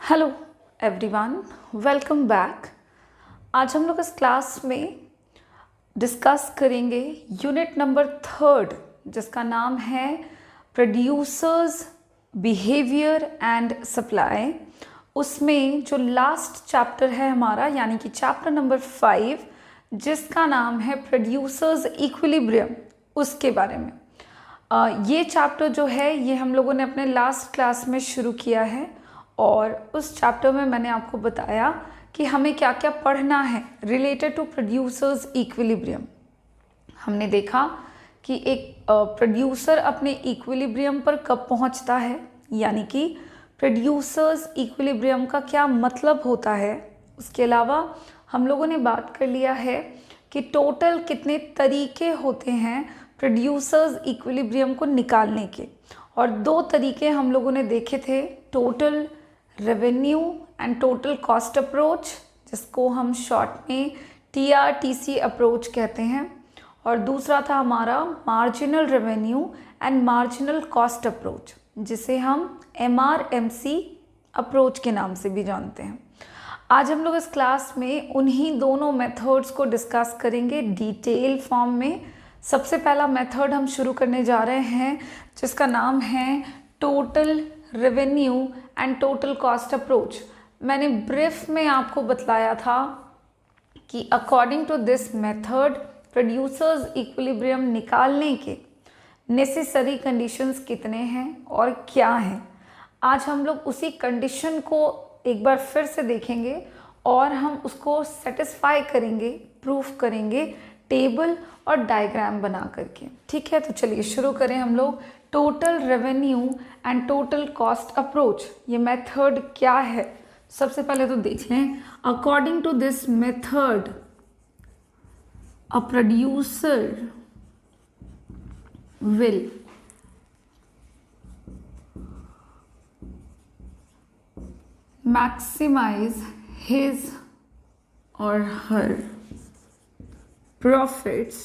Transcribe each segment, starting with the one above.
Hello everyone, welcome back. आज हम लोग इस क्लास में डिस्कस करेंगे यूनिट नंबर 3 जिसका नाम है प्रोड्यूसर्स बिहेवियर एंड सप्लाई। उसमें जो लास्ट चैप्टर है हमारा यानी कि चैप्टर नंबर 5 जिसका नाम है प्रोड्यूसर्स इक्विलिब्रियम, उसके बारे में। ये चैप्टर जो है ये हम लोगों ने अपने लास्ट क्लास में शुरू किया है और उस चैप्टर में मैंने आपको बताया कि हमें क्या क्या पढ़ना है रिलेटेड टू प्रोड्यूसर्स इक्विलिब्रियम। हमने देखा कि एक प्रोड्यूसर अपने इक्विलिब्रियम पर कब पहुंचता है, यानी कि प्रोड्यूसर्स इक्विलिब्रियम का क्या मतलब होता है। उसके अलावा हम लोगों ने बात कर लिया है कि टोटल कितने तरीके होते हैं प्रोड्यूसर्स इक्विलिब्रियम को निकालने के, और 2 तरीके हम लोगों ने देखे थे, total revenue and total cost approach, जिसको हम शॉर्ट में TRTC अप्रोच कहते हैं, और दूसरा था हमारा marginal revenue and marginal cost approach, जिसे हम MRMC अप्रोच के नाम से भी जानते हैं। आज हम लोग इस क्लास में उन्हीं दोनों मेथड्स को डिस्कस करेंगे डिटेल फॉर्म में। सबसे पहला मेथड हम शुरू करने जा रहे हैं जिसका नाम है total revenue and total cost approach. मैंने ब्रीफ में आपको बतलाया था कि according to this method producers equilibrium निकालने के नेसेसरी कंडीशंस कितने हैं और क्या हैं। आज हम लोग उसी कंडीशन को एक बार फिर से देखेंगे और हम उसको सेटिस्फाई करेंगे, प्रूफ करेंगे टेबल और डायग्राम बना करके। ठीक है, तो चलिए शुरू करें हम लोग। Total revenue and total cost approach, ये मेथड क्या है सबसे पहले तो देख लें। According to this method a producer will maximize his or her profits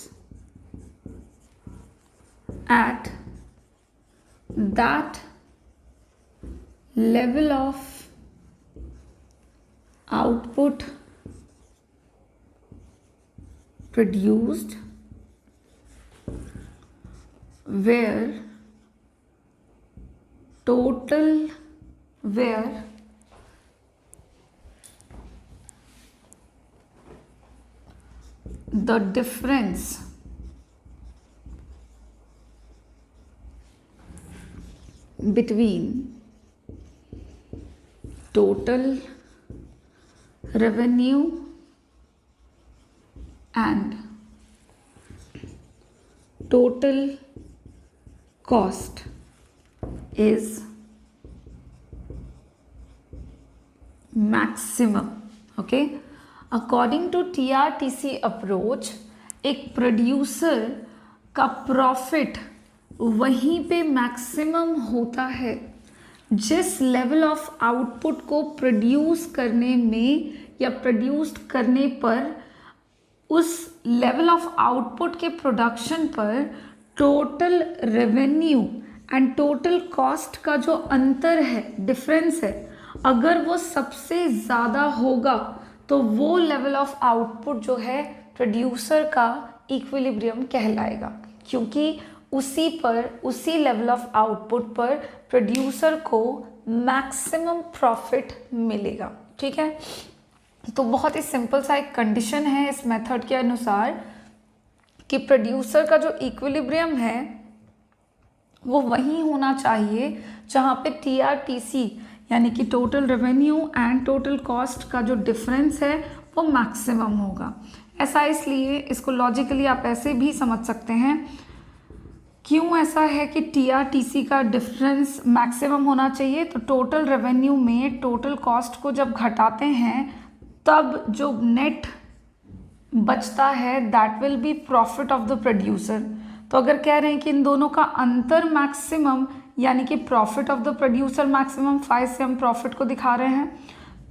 at that level of output produced where the difference between total revenue and total cost is maximum. Okay, according to TRTC approach एक producer का profit वहीं पे maximum होता है जिस level of output को produce करने में या प्रोड्यूस्ड करने पर उस लेवल ऑफ आउटपुट के प्रोडक्शन पर total revenue and total cost का जो अंतर है, डिफरेंस है, अगर वो सबसे ज़्यादा होगा तो वो लेवल ऑफ आउटपुट जो है प्रोड्यूसर का इक्विलिब्रियम कहलाएगा, क्योंकि उसी लेवल ऑफ आउटपुट पर प्रोड्यूसर को मैक्सिमम प्रॉफिट मिलेगा। ठीक है, तो बहुत ही सिंपल सा एक कंडीशन है इस मेथड के अनुसार कि प्रोड्यूसर का जो इक्विलिब्रियम है वो वहीं होना चाहिए जहाँ पे TRTC यानी कि total revenue and total cost का जो डिफरेंस है वो मैक्सिमम होगा। ऐसा इसलिए, इसको लॉजिकली आप ऐसे भी समझ सकते हैं, क्यों ऐसा है कि TRTC का डिफरेंस मैक्सिमम होना चाहिए। तो टोटल रेवेन्यू में टोटल कॉस्ट को जब घटाते हैं तब जो नेट बचता है that will be profit of the producer. तो अगर कह रहे हैं कि इन दोनों का अंतर मैक्सिमम यानी कि profit of the producer maximum, 5 से हम प्रॉफिट को दिखा रहे हैं,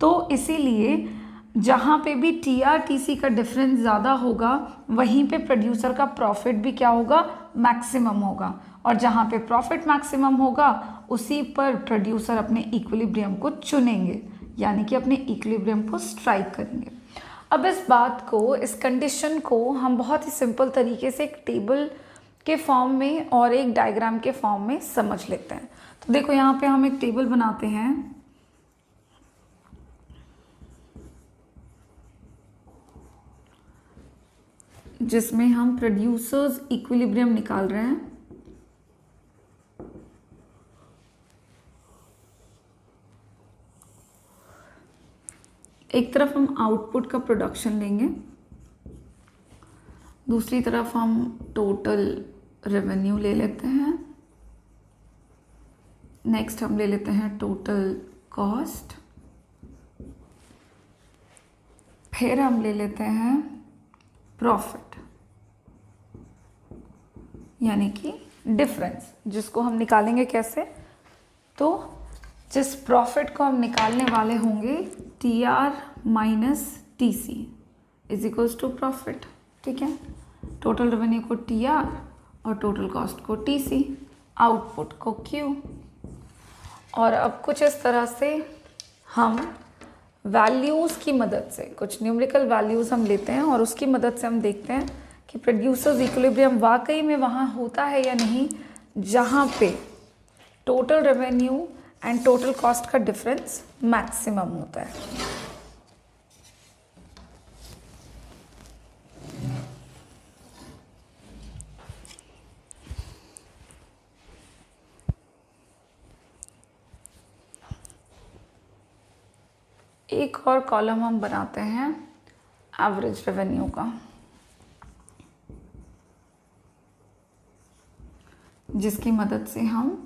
तो इसीलिए जहाँ पे भी TRTC का डिफरेंस ज़्यादा होगा वहीं पे प्रोड्यूसर का प्रॉफिट भी क्या होगा, मैक्सिमम होगा, और जहाँ पे प्रॉफिट मैक्सिमम होगा उसी पर प्रोड्यूसर अपने इक्विलिब्रियम को चुनेंगे। यानी कि अपने इक्विलिब्रियम को स्ट्राइक करेंगे। अब इस बात को, इस कंडीशन को हम बहुत ही सिंपल तरीके से एक टेबल के फॉर्म में और एक डायग्राम के फॉर्म में समझ लेते हैं। तो देखो यहाँ पे हम एक टेबल बनाते हैं जिसमें हम प्रोड्यूसर्स इक्विलिब्रियम निकाल रहे हैं। एक तरफ हम आउटपुट का प्रोडक्शन लेंगे, दूसरी तरफ हम टोटल रेवेन्यू ले लेते हैं, नेक्स्ट हम ले लेते हैं टोटल कॉस्ट, फिर हम ले लेते हैं प्रॉफिट यानी कि डिफरेंस, जिसको हम निकालेंगे कैसे, तो जिस प्रॉफिट को हम निकालने वाले होंगे TR minus TC is equals to profit. ठीक है, टोटल रेवेन्यू को TR और टोटल कॉस्ट को TC, आउटपुट को Q। और अब कुछ इस तरह से हम वैल्यूज़ की मदद से, कुछ न्यूमेरिकल वैल्यूज़ हम लेते हैं और उसकी मदद से हम देखते हैं कि प्रोड्यूसर्स इक्विलिब्रियम वाकई में वहाँ होता है या नहीं, जहाँ पे total revenue and total cost का डिफरेंस मैक्सिमम होता है। एक और कॉलम हम बनाते हैं एवरेज रेवेन्यू का, जिसकी मदद से हम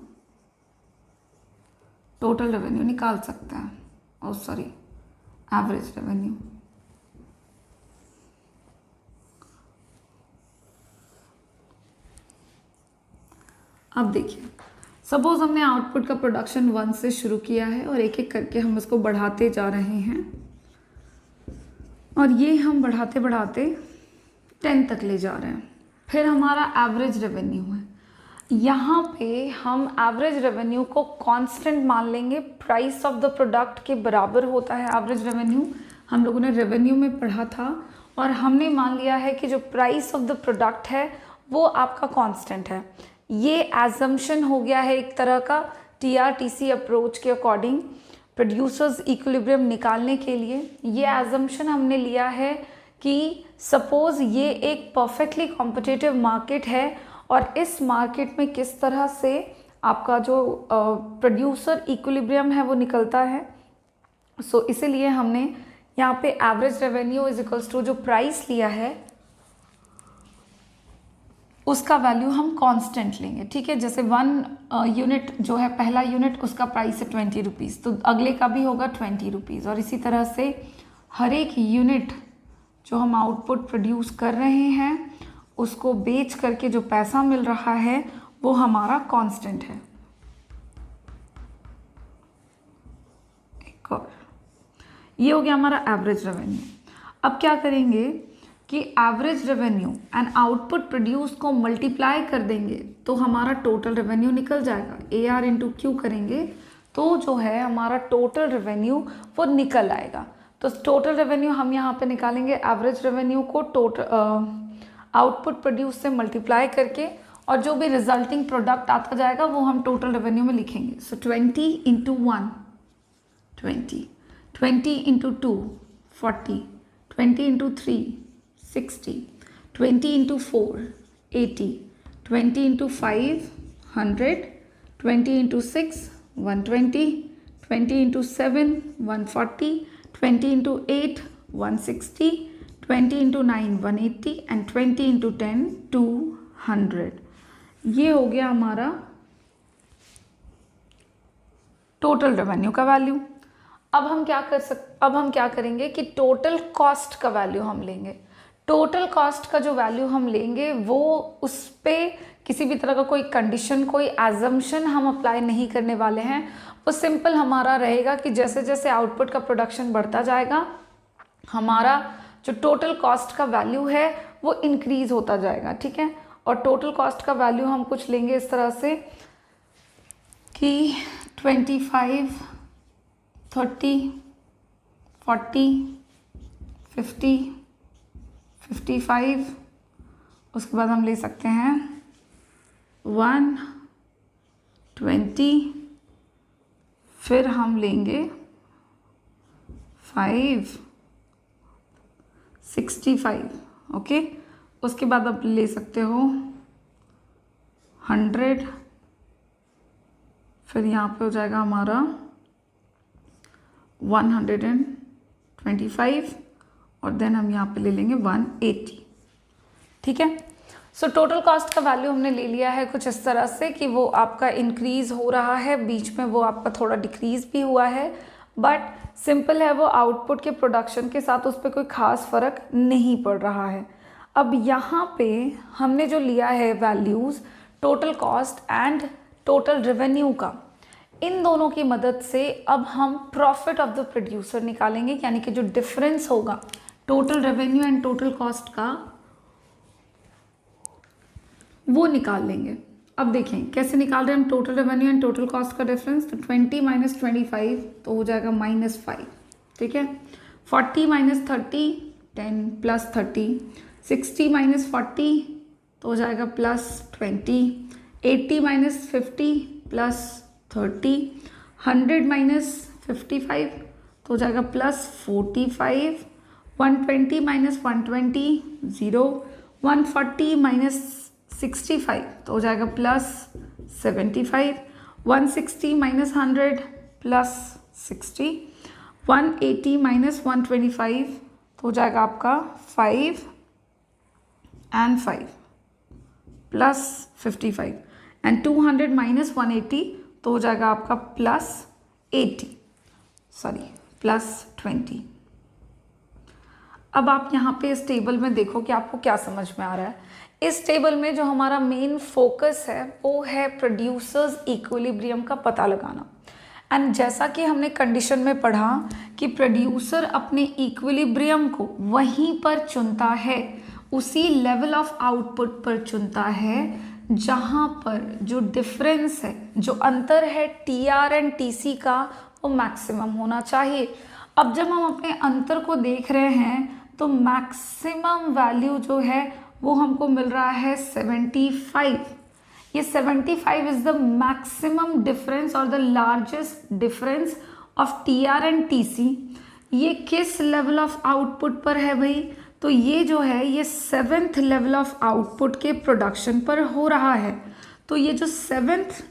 टोटल रेवेन्यू निकाल सकते हैं, और सॉरी एवरेज रेवेन्यू। अब देखिए, सपोज हमने आउटपुट का प्रोडक्शन 1 से शुरू किया है और एक एक करके हम इसको बढ़ाते जा रहे हैं, और ये हम बढ़ाते बढ़ाते 10 तक ले जा रहे हैं। फिर हमारा एवरेज रेवेन्यू है, यहाँ पे हम एवरेज रेवेन्यू को कांस्टेंट मान लेंगे, प्राइस ऑफ द प्रोडक्ट के बराबर होता है एवरेज रेवेन्यू। हम लोगों ने रेवेन्यू में पढ़ा था और हमने मान लिया है कि जो प्राइस ऑफ द प्रोडक्ट है वो आपका कांस्टेंट है। ये एजम्पशन हो गया है एक तरह का TRTC अप्रोच के अकॉर्डिंग प्रोड्यूसर्स इक्विलिब्रियम निकालने के लिए। ये एजम्पशन हमने लिया है कि सपोज ये एक परफेक्टली कॉम्पिटिटिव मार्केट है और इस मार्केट में किस तरह से आपका जो प्रोड्यूसर इक्विलिब्रियम है वो निकलता है। सो इसीलिए हमने यहाँ पे average revenue is equals to जो प्राइस लिया है उसका वैल्यू हम कांस्टेंट लेंगे। ठीक है, जैसे 1 यूनिट जो है, पहला यूनिट उसका प्राइस है 20 रुपीज़, तो अगले का भी होगा 20 रुपीज़। और इसी तरह से हर एक यूनिट जो हम आउटपुट प्रोड्यूस कर रहे हैं उसको बेच करके जो पैसा मिल रहा है वो हमारा कांस्टेंट है। एक और ये हो गया हमारा एवरेज रेवेन्यू। अब क्या करेंगे कि average revenue and output produce को मल्टीप्लाई कर देंगे तो हमारा टोटल रेवेन्यू निकल जाएगा। AR इंटू क्यू करेंगे तो जो है हमारा टोटल रेवेन्यू वो निकल आएगा। तो टोटल रेवेन्यू हम यहाँ पे निकालेंगे एवरेज रेवेन्यू को आउटपुट प्रोड्यूस से मल्टीप्लाई करके, और जो भी रिजल्टिंग प्रोडक्ट आता जाएगा वो हम टोटल रेवेन्यू में लिखेंगे। सो 20 into 1 20, 20 into 2 40, 20 into 3 60, 20 into 4 80, 20 into 5 100, 20 into 6 120, 20 into 7 140, 20 into 8 160, 20 into 9 180 and 20 into 10 200। ये हो गया हमारा टोटल रेवेन्यू का वैल्यू। अब हम क्या करेंगे कि टोटल कॉस्ट का वैल्यू हम लेंगे। टोटल कॉस्ट का जो वैल्यू हम लेंगे वो उस पर किसी भी तरह का कोई कंडीशन, कोई एजम्पशन हम अप्लाई नहीं करने वाले हैं। वो सिंपल हमारा रहेगा कि जैसे जैसे आउटपुट का प्रोडक्शन बढ़ता जाएगा हमारा जो टोटल कॉस्ट का वैल्यू है वो इंक्रीज होता जाएगा। ठीक है, और टोटल कॉस्ट का वैल्यू हम कुछ लेंगे इस तरह से कि 25 30 40, 50, 55, उसके बाद हम ले सकते हैं 120, फिर हम लेंगे 65, ओके। उसके बाद आप ले सकते हो 100, फिर यहाँ पे हो जाएगा हमारा 125 और देन हम यहाँ पे ले लेंगे 180, ठीक है। सो टोटल कॉस्ट का वैल्यू हमने ले लिया है कुछ इस तरह से कि वो आपका इंक्रीज हो रहा है, बीच में वो आपका थोड़ा डिक्रीज भी हुआ है, बट सिंपल है, वो आउटपुट के प्रोडक्शन के साथ उस पर कोई खास फर्क नहीं पड़ रहा है। अब यहाँ पे हमने जो लिया है values total cost and total revenue का, इन दोनों की मदद से अब हम प्रॉफिट ऑफ द प्रोड्यूसर निकालेंगे, यानी कि जो डिफरेंस होगा total revenue and total cost का वो निकाल लेंगे। अब देखें कैसे निकाल रहे हैं हम total revenue and total cost का डिफरेंस। तो 20 माइनस 25 तो हो जाएगा -5, ठीक है। 40 माइनस 30 10 प्लस 30, 60 माइनस 40 तो हो जाएगा +20, 80 माइनस 50 +30, 100 माइनस 55 तो हो जाएगा +45, 120 माइनस 120 0, 140 माइनस 65 तो हो जाएगा +75, 160 माइनस 100 +60, 180 माइनस 125 तो हो जाएगा आपका 5 and 5 +55 एंड 200 माइनस 180 तो हो जाएगा आपका +20। अब आप यहाँ पे इस टेबल में देखो कि आपको क्या समझ में आ रहा है। इस टेबल में जो हमारा मेन फोकस है वो है प्रोड्यूसर्स इक्विलिब्रियम का पता लगाना। एंड जैसा कि हमने कंडीशन में पढ़ा कि प्रोड्यूसर अपने इक्विलिब्रियम को वहीं पर चुनता है, उसी लेवल ऑफ आउटपुट पर चुनता है जहाँ पर जो डिफरेंस है, जो अंतर है TR एंड TC का, वो मैक्सिमम होना चाहिए। अब जब हम अपने अंतर को देख रहे हैं तो मैक्सिमम वैल्यू जो है वो हमको मिल रहा है 75। ये 75 इज द मैक्सिमम डिफरेंस और the largest difference of TR and TC। ये किस लेवल ऑफ आउटपुट पर है भाई? तो ये जो है ये 7th लेवल ऑफ आउटपुट के प्रोडक्शन पर हो रहा है। तो ये जो 7th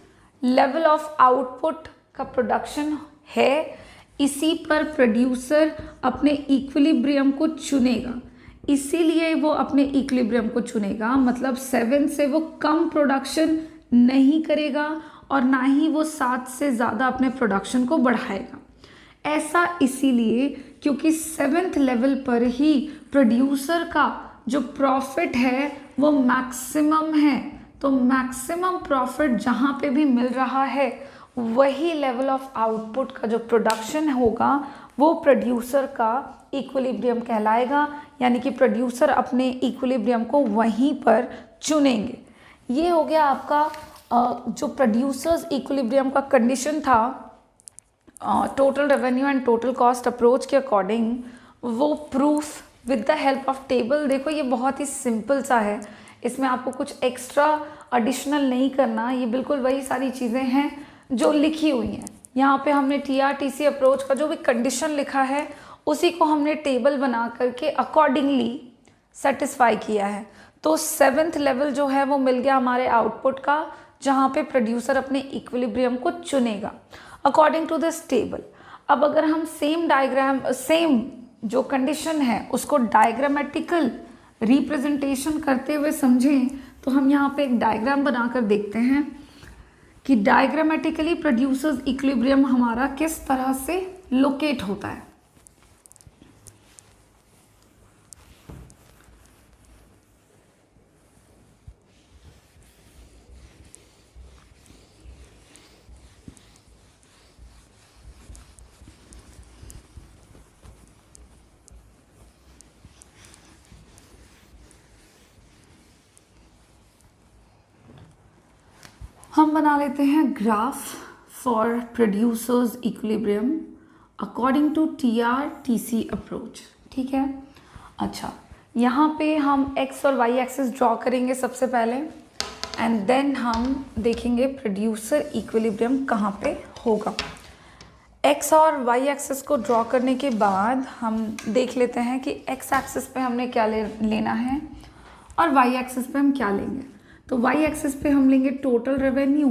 लेवल ऑफ आउटपुट का प्रोडक्शन है, इसी पर प्रोड्यूसर अपने इक्विलिब्रियम को चुनेगा। इसीलिए वो अपने इक्विलिब्रियम को चुनेगा, मतलब 7 से वो कम प्रोडक्शन नहीं करेगा और ना ही वो 7 से ज़्यादा अपने प्रोडक्शन को बढ़ाएगा। ऐसा इसीलिए क्योंकि 7th लेवल पर ही प्रोड्यूसर का जो प्रॉफिट है वो मैक्सिमम है। तो मैक्सिमम प्रॉफिट जहाँ पे भी मिल रहा है वही लेवल ऑफ आउटपुट का जो प्रोडक्शन होगा वो प्रोड्यूसर का इक्विलिब्रियम कहलाएगा, यानी कि प्रोड्यूसर अपने इक्विलिब्रियम को वहीं पर चुनेंगे। ये हो गया आपका जो प्रोड्यूसर्स इक्विलिब्रियम का कंडीशन था total revenue and total cost approach के अकॉर्डिंग, वो proof with the help of table. देखो ये बहुत ही सिंपल सा है, इसमें आपको कुछ एक्स्ट्रा एडिशनल नहीं करना, ये बिल्कुल वही सारी चीज़ें हैं जो लिखी हुई हैं। यहाँ पे हमने TR-TC अप्रोच का जो भी कंडीशन लिखा है उसी को हमने टेबल बना करके अकॉर्डिंगली सेटिस्फाई किया है। तो 7th लेवल जो है वो मिल गया हमारे आउटपुट का, जहाँ पे प्रोड्यूसर अपने इक्विलिब्रियम को चुनेगा अकॉर्डिंग टू दिस टेबल। अब अगर हम सेम जो कंडीशन है उसको डायग्रामेटिकल रिप्रेजेंटेशन करते हुए समझें तो हम यहाँ पे एक डायग्राम बनाकर देखते हैं कि डायग्रामेटिकली प्रोड्यूसर्स इक्विलिब्रियम हमारा किस तरह से लोकेट होता है। हम बना लेते हैं graph for producers equilibrium according to TRTC approach. ठीक है, अच्छा यहाँ पे हम x और y एक्सिस ड्रॉ करेंगे सबसे पहले, एंड देन हम देखेंगे प्रोड्यूसर इक्विलिब्रियम कहाँ पे होगा। x और y एक्सिस को ड्रॉ करने के बाद हम देख लेते हैं कि x एक्सिस पे हमने क्या लेना है और y एक्सिस पे हम क्या लेंगे। तो y एक्सिस पे हम लेंगे total revenue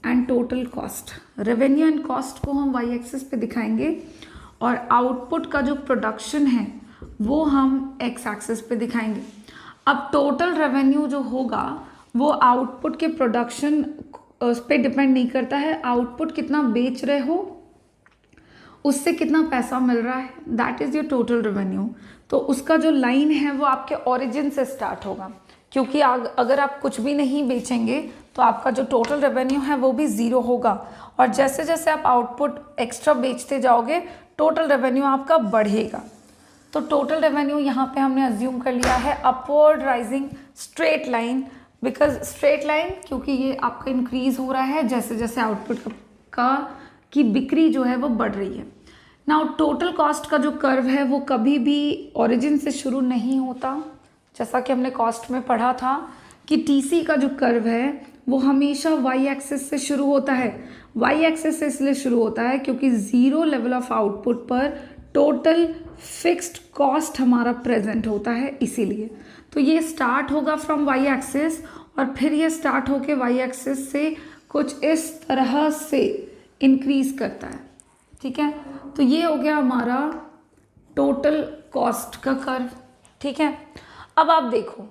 and total cost. Revenue and cost को हम y एक्सिस पे दिखाएंगे और आउटपुट का जो प्रोडक्शन है वो हम x एक्सिस पे दिखाएंगे। अब टोटल रेवेन्यू जो होगा वो आउटपुट के प्रोडक्शन पे डिपेंड नहीं करता है, आउटपुट कितना बेच रहे हो उससे कितना पैसा मिल रहा है, that is your total revenue. तो उसका जो लाइन है वो आपके ओरिजिन से स्टार्ट होगा, क्योंकि अगर आप कुछ भी नहीं बेचेंगे तो आपका जो टोटल रेवेन्यू है वो भी ज़ीरो होगा, और जैसे जैसे आप आउटपुट एक्स्ट्रा बेचते जाओगे टोटल रेवेन्यू आपका बढ़ेगा। तो टोटल रेवेन्यू यहाँ पे हमने अज्यूम कर लिया है upward rising straight line, because straight line क्योंकि ये आपका इंक्रीज हो रहा है जैसे जैसे आउटपुट की बिक्री जो है वो बढ़ रही है। नाउ टोटल कॉस्ट का जो कर्व है वो कभी भी ओरिजिन से शुरू नहीं होता, जैसा कि हमने कॉस्ट में पढ़ा था कि टीसी का जो कर्व है वो हमेशा वाई एक्सिस से शुरू होता है। वाई एक्सिस से इसलिए शुरू होता है क्योंकि ज़ीरो लेवल ऑफ आउटपुट पर टोटल फिक्स्ड कॉस्ट हमारा प्रेजेंट होता है, इसीलिए। तो ये स्टार्ट होगा फ्रॉम वाई एक्सिस और फिर ये स्टार्ट होके वाई एक्सिस से कुछ इस तरह से इंक्रीज करता है। ठीक है, तो ये हो गया हमारा टोटल कॉस्ट का कर्व। ठीक है, अब आप देखो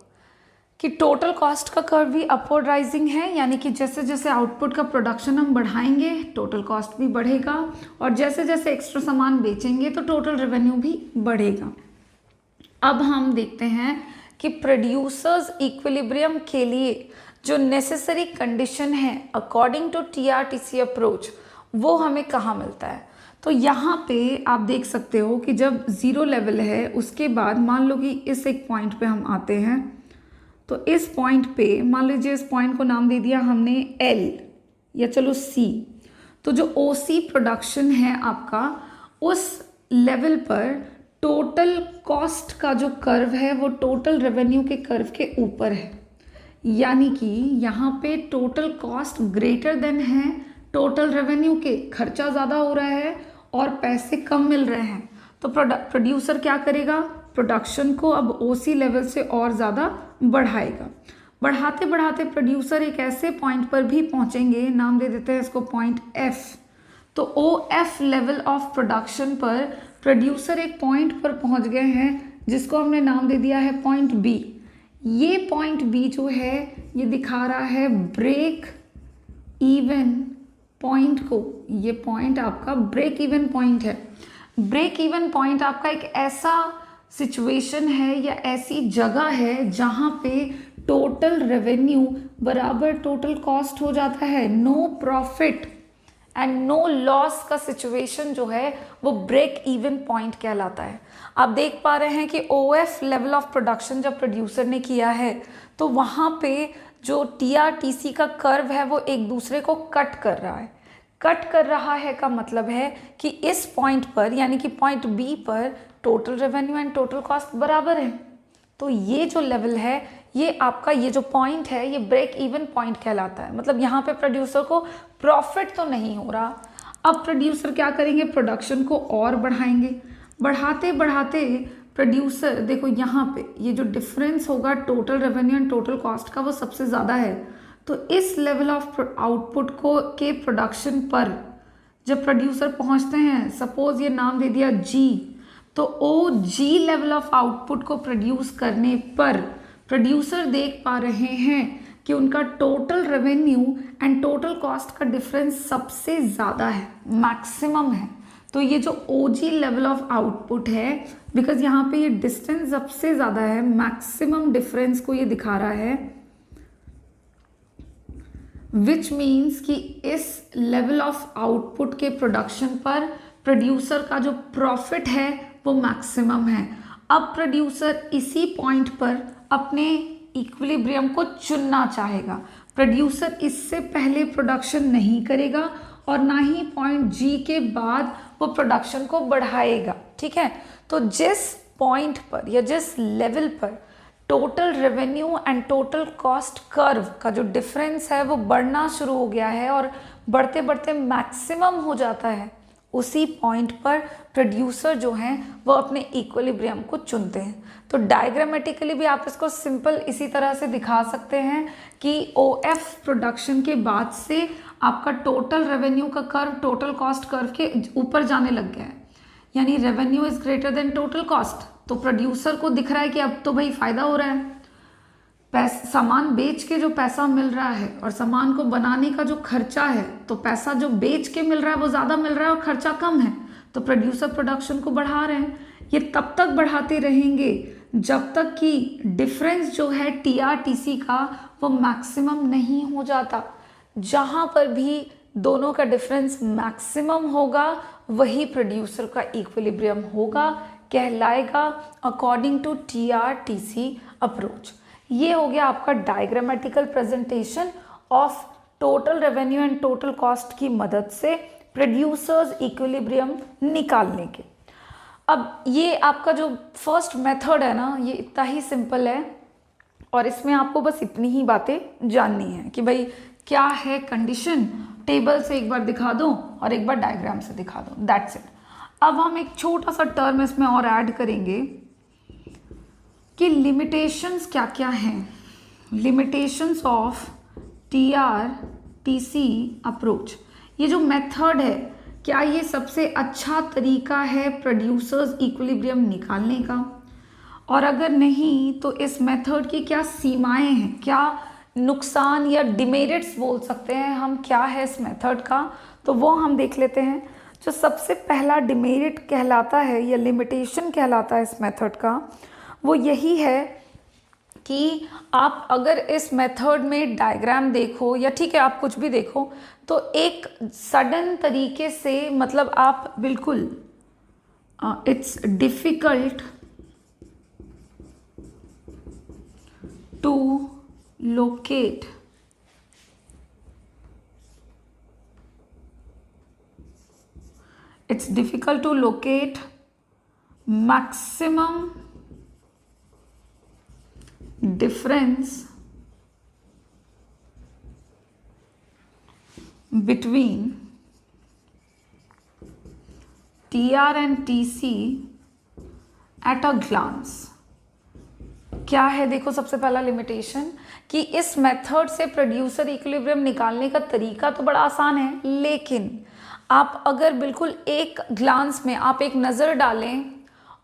कि टोटल कॉस्ट का कर्व भी अपवर्ड राइजिंग है, यानी कि जैसे जैसे आउटपुट का प्रोडक्शन हम बढ़ाएंगे टोटल कॉस्ट भी बढ़ेगा, और जैसे जैसे एक्स्ट्रा सामान बेचेंगे तो टोटल रेवेन्यू भी बढ़ेगा। अब हम देखते हैं कि प्रोड्यूसर्स इक्विलिब्रियम के लिए जो नेसेसरी कंडीशन है अकॉर्डिंग टू TRTC अप्रोच वो हमें कहाँ मिलता है। तो यहाँ पे आप देख सकते हो कि जब ज़ीरो लेवल है उसके बाद मान लो कि इस एक पॉइंट पे हम आते हैं, तो इस पॉइंट पे मान लीजिए इस पॉइंट को नाम दे दिया हमने L या चलो C। तो जो OC प्रोडक्शन है आपका उस लेवल पर टोटल कॉस्ट का जो कर्व है वो टोटल रेवेन्यू के कर्व के ऊपर है, यानी कि यहाँ पे टोटल कॉस्ट ग्रेटर देन है टोटल रेवेन्यू के, खर्चा ज़्यादा हो रहा है और पैसे कम मिल रहे हैं। तो प्रोड्यूसर क्या करेगा, प्रोडक्शन को अब OC लेवल से और ज़्यादा बढ़ाएगा। बढ़ाते बढ़ाते प्रोड्यूसर एक ऐसे पॉइंट पर भी पहुंचेंगे, नाम दे देते हैं इसको पॉइंट F। तो OF लेवल ऑफ प्रोडक्शन पर प्रोड्यूसर एक पॉइंट पर पहुंच गए हैं जिसको हमने नाम दे दिया है पॉइंट B। ये पॉइंट B जो है ये दिखा रहा है ब्रेक इवन पॉइंट को, ये पॉइंट आपका ब्रेक इवन पॉइंट है। ब्रेक इवन पॉइंट आपका एक ऐसा सिचुएशन है या ऐसी जगह है जहाँ पे टोटल रेवेन्यू बराबर टोटल कॉस्ट हो जाता है, no profit and no loss का सिचुएशन जो है वो ब्रेक इवन पॉइंट कहलाता है। आप देख पा रहे हैं कि OF लेवल ऑफ प्रोडक्शन जब प्रोड्यूसर ने किया है तो वहाँ पे जो TRTC का कर्व है वो एक दूसरे को कट कर रहा है। कट कर रहा है का मतलब है कि इस पॉइंट पर यानी कि पॉइंट B पर total revenue and total cost बराबर है। तो ये जो लेवल है ये आपका ये जो पॉइंट है ये ब्रेक इवन पॉइंट कहलाता है, मतलब यहाँ पे प्रोड्यूसर को प्रॉफिट तो नहीं हो रहा। अब प्रोड्यूसर क्या करेंगे, प्रोडक्शन को और बढ़ाएंगे। बढ़ाते बढ़ाते प्रोड्यूसर देखो यहाँ पे ये जो डिफरेंस होगा total revenue and total cost का वो सबसे ज़्यादा है। तो इस लेवल ऑफ आउटपुट को के प्रोडक्शन पर जब प्रोड्यूसर पहुँचते हैं, सपोज ये नाम दे दिया G, तो OG लेवल ऑफ आउटपुट को प्रोड्यूस करने पर प्रोड्यूसर देख पा रहे हैं कि उनका total revenue and total cost का डिफरेंस सबसे ज़्यादा है, मैक्सिमम है। तो ये जो OG लेवल ऑफ आउटपुट है, बिकॉज यहाँ पे ये डिस्टेंस सबसे ज़्यादा है, मैक्सिमम डिफरेंस को ये दिखा रहा है, विच मीन्स कि इस लेवल ऑफ आउटपुट के प्रोडक्शन पर प्रोड्यूसर का जो प्रॉफिट है वो मैक्सिमम है। अब प्रोड्यूसर इसी पॉइंट पर अपने इक्विलिब्रियम को चुनना चाहेगा। प्रोड्यूसर इससे पहले प्रोडक्शन नहीं करेगा और ना ही पॉइंट जी के बाद वो प्रोडक्शन को बढ़ाएगा। ठीक है, तो जिस पॉइंट पर या जिस लेवल पर total revenue and total cost curve का जो डिफरेंस है वो बढ़ना शुरू हो गया है और बढ़ते बढ़ते मैक्सिमम हो जाता है, उसी पॉइंट पर प्रोड्यूसर जो हैं वो अपने इक्विलिब्रियम को चुनते हैं। तो डायग्रामेटिकली भी आप इसको सिंपल इसी तरह से दिखा सकते हैं कि OF प्रोडक्शन के बाद से आपका टोटल रेवेन्यू का कर्व टोटल कॉस्ट कर्व के ऊपर जाने लग गया है, यानी revenue is greater than total cost. तो प्रोड्यूसर को दिख रहा है कि अब तो भाई फायदा हो रहा है, सामान बेच के जो पैसा मिल रहा है और सामान को बनाने का जो खर्चा है, तो पैसा जो बेच के मिल रहा है वो ज़्यादा मिल रहा है और खर्चा कम है, तो प्रोड्यूसर प्रोडक्शन को बढ़ा रहे हैं। ये तब तक बढ़ाते रहेंगे जब तक कि डिफरेंस जो है TRTC का वो मैक्सिमम नहीं हो जाता। जहाँ पर भी दोनों का डिफरेंस मैक्सिमम होगा वही प्रोड्यूसर का इक्विलिब्रियम होगा, कहलाएगा अकॉर्डिंग टू TRTC अप्रोच। ये हो गया आपका diagrammatical presentation of total revenue and total cost की मदद से प्रोड्यूसर्स इक्विलिब्रियम निकालने के। अब ये आपका जो फर्स्ट मेथड है ना, ये इतना ही सिंपल है और इसमें आपको बस इतनी ही बातें जाननी है कि भाई क्या है कंडीशन, टेबल से एक बार दिखा दो और एक बार डायग्राम से दिखा दो, दैट्स इट। अब हम एक छोटा सा टर्म इसमें और ऐड करेंगे कि लिमिटेशंस क्या क्या हैं, लिमिटेशंस ऑफ TRTC अप्रोच। ये जो मेथड है, क्या ये सबसे अच्छा तरीका है प्रोड्यूसर्स इक्विलिब्रियम निकालने का, और अगर नहीं तो इस मेथड की क्या सीमाएं हैं, क्या नुकसान या डिमेरिट्स बोल सकते हैं हम, क्या है इस मेथड का, तो वो हम देख लेते हैं। जो सबसे पहला डिमेरिट कहलाता है या लिमिटेशन कहलाता है इस मेथड का, वो यही है कि आप अगर इस मेथड में डायग्राम देखो या ठीक है आप कुछ भी देखो, तो एक सडन तरीके से मतलब आप बिल्कुल it's difficult to locate maximum difference between TR and TC at a glance। क्या है, देखो सबसे पहला लिमिटेशन कि इस मेथड से प्रोड्यूसर इक्विलिब्रियम निकालने का तरीका तो बड़ा आसान है, लेकिन आप अगर बिल्कुल एक ग्लांस में आप एक नज़र डालें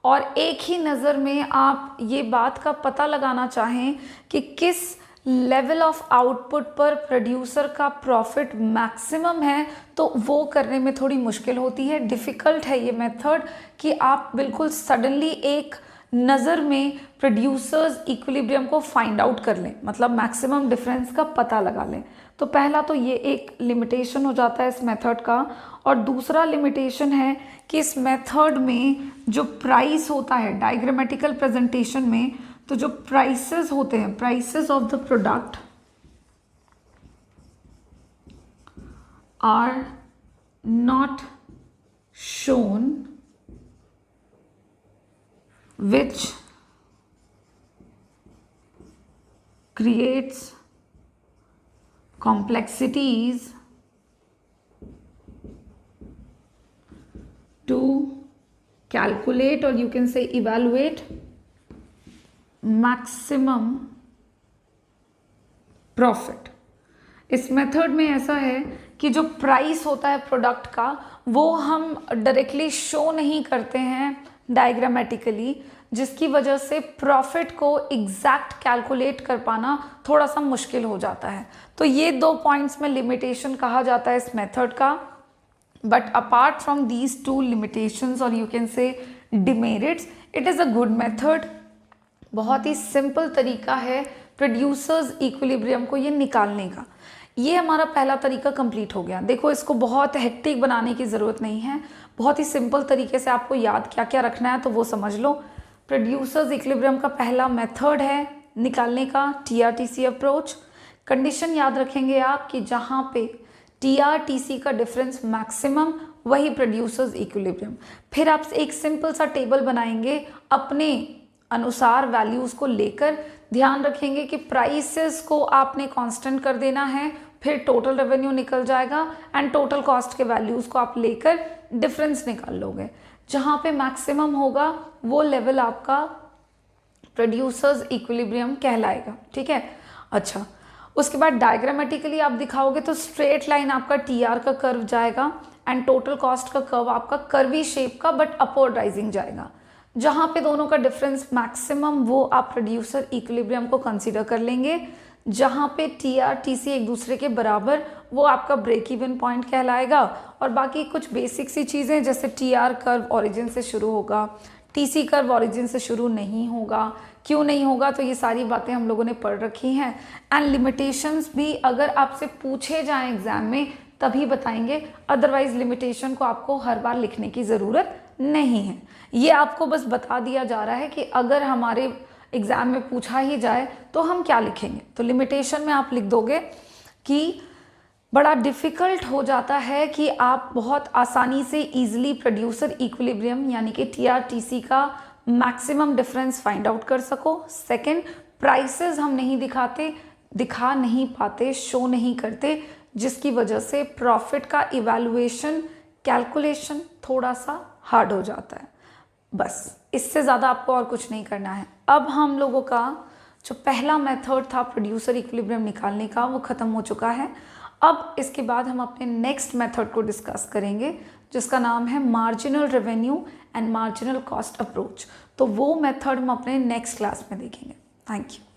और एक ही नज़र में आप ये बात का पता लगाना चाहें कि किस लेवल ऑफ आउटपुट पर प्रोड्यूसर का प्रॉफिट मैक्सिमम है, तो वो करने में थोड़ी मुश्किल होती है, डिफ़िकल्ट है ये मेथड कि आप बिल्कुल सडनली एक नज़र में प्रोड्यूसर्स इक्विलिब्रियम को फाइंड आउट कर लें, मतलब मैक्सिमम डिफरेंस का पता लगा लें। तो पहला तो ये एक लिमिटेशन हो जाता है इस मेथड का। और दूसरा लिमिटेशन है कि इस मेथड में जो प्राइस होता है डायग्रामेटिकल प्रेजेंटेशन में, तो जो प्राइसेस होते हैं, prices of the product are not shown which creates complexities to calculate, or you can say evaluate maximum profit। इस मेथड में ऐसा है कि जो प्राइस होता है प्रोडक्ट का वो हम डायरेक्टली शो नहीं करते हैं डायग्रामेटिकली, जिसकी वजह से प्रॉफिट को एग्जैक्ट कैलकुलेट कर पाना थोड़ा सा मुश्किल हो जाता है। तो ये 2 पॉइंट्स में लिमिटेशन कहा जाता है इस मेथड का। But apart from these 2 limitations और you can say demerits, it is a good method. बहुत ही सिंपल तरीका है प्रोड्यूसर्स इक्विलिब्रियम को ये निकालने का। ये हमारा पहला तरीका कंप्लीट हो गया। देखो इसको बहुत हेक्टिक बनाने की ज़रूरत नहीं है, बहुत ही सिंपल तरीके से आपको याद क्या क्या रखना है तो वो समझ लो। प्रोड्यूसर्स इक्विलिब्रियम का पहला मेथड है निकालने का TRTC अप्रोच। कंडीशन याद रखेंगे आप कि जहाँ पे TR/TC का डिफरेंस मैक्सिमम वही प्रोड्यूसर्स इक्विलिब्रियम। फिर आप एक सिंपल सा टेबल बनाएंगे अपने अनुसार वैल्यूज़ को लेकर, ध्यान रखेंगे कि प्राइसेस को आपने कांस्टेंट कर देना है, फिर टोटल रेवेन्यू निकल जाएगा एंड टोटल कॉस्ट के वैल्यूज़ को आप लेकर डिफरेंस निकाल लोगे। जहाँ पे मैक्सिमम होगा वो लेवल आपका प्रोड्यूसर्स इक्विलिब्रियम कहलाएगा, ठीक है। अच्छा, उसके बाद डायग्रामेटिकली आप दिखाओगे तो स्ट्रेट लाइन आपका TR का कर्व जाएगा एंड टोटल कॉस्ट का कर्व आपका कर्वी शेप का बट अपवर्ड राइजिंग जाएगा। जहाँ पे दोनों का डिफरेंस मैक्सिमम वो आप प्रोड्यूसर इक्विलिब्रियम को कंसीडर कर लेंगे। जहाँ पे TR/TC एक दूसरे के बराबर वो आपका ब्रेक इवन पॉइंट कहलाएगा। और बाकी कुछ बेसिक सी चीज़ें जैसे TR कर्व ओरिजिन से शुरू होगा, TC कर्व ओरिजिन से शुरू नहीं होगा, क्यों नहीं होगा, तो ये सारी बातें हम लोगों ने पढ़ रखी हैं। एंड लिमिटेशंस भी अगर आपसे पूछे जाएं एग्जाम में तभी बताएंगे, अदरवाइज लिमिटेशन को आपको हर बार लिखने की ज़रूरत नहीं है। ये आपको बस बता दिया जा रहा है कि अगर हमारे एग्जाम में पूछा ही जाए तो हम क्या लिखेंगे। तो लिमिटेशन में आप लिख दोगे कि बड़ा डिफ़िकल्ट हो जाता है कि आप बहुत आसानी से ईजिली प्रोड्यूसर इक्विलिब्रियम यानी कि TR/TC का मैक्सिमम डिफरेंस फाइंड आउट कर सको। सेकंड, प्राइसेस हम नहीं दिखा नहीं पाते, शो नहीं करते, जिसकी वजह से प्रॉफिट का इवैल्यूएशन कैलकुलेशन थोड़ा सा हार्ड हो जाता है। बस इससे ज़्यादा आपको और कुछ नहीं करना है। अब हम लोगों का जो पहला मेथड था प्रोड्यूसर इक्विलिब्रियम निकालने का वो ख़त्म हो चुका है। अब इसके बाद हम अपने नेक्स्ट मेथड को डिस्कस करेंगे जिसका नाम है marginal revenue and marginal cost approach. तो वो मेथड हम अपने नेक्स्ट क्लास में देखेंगे। Thank you.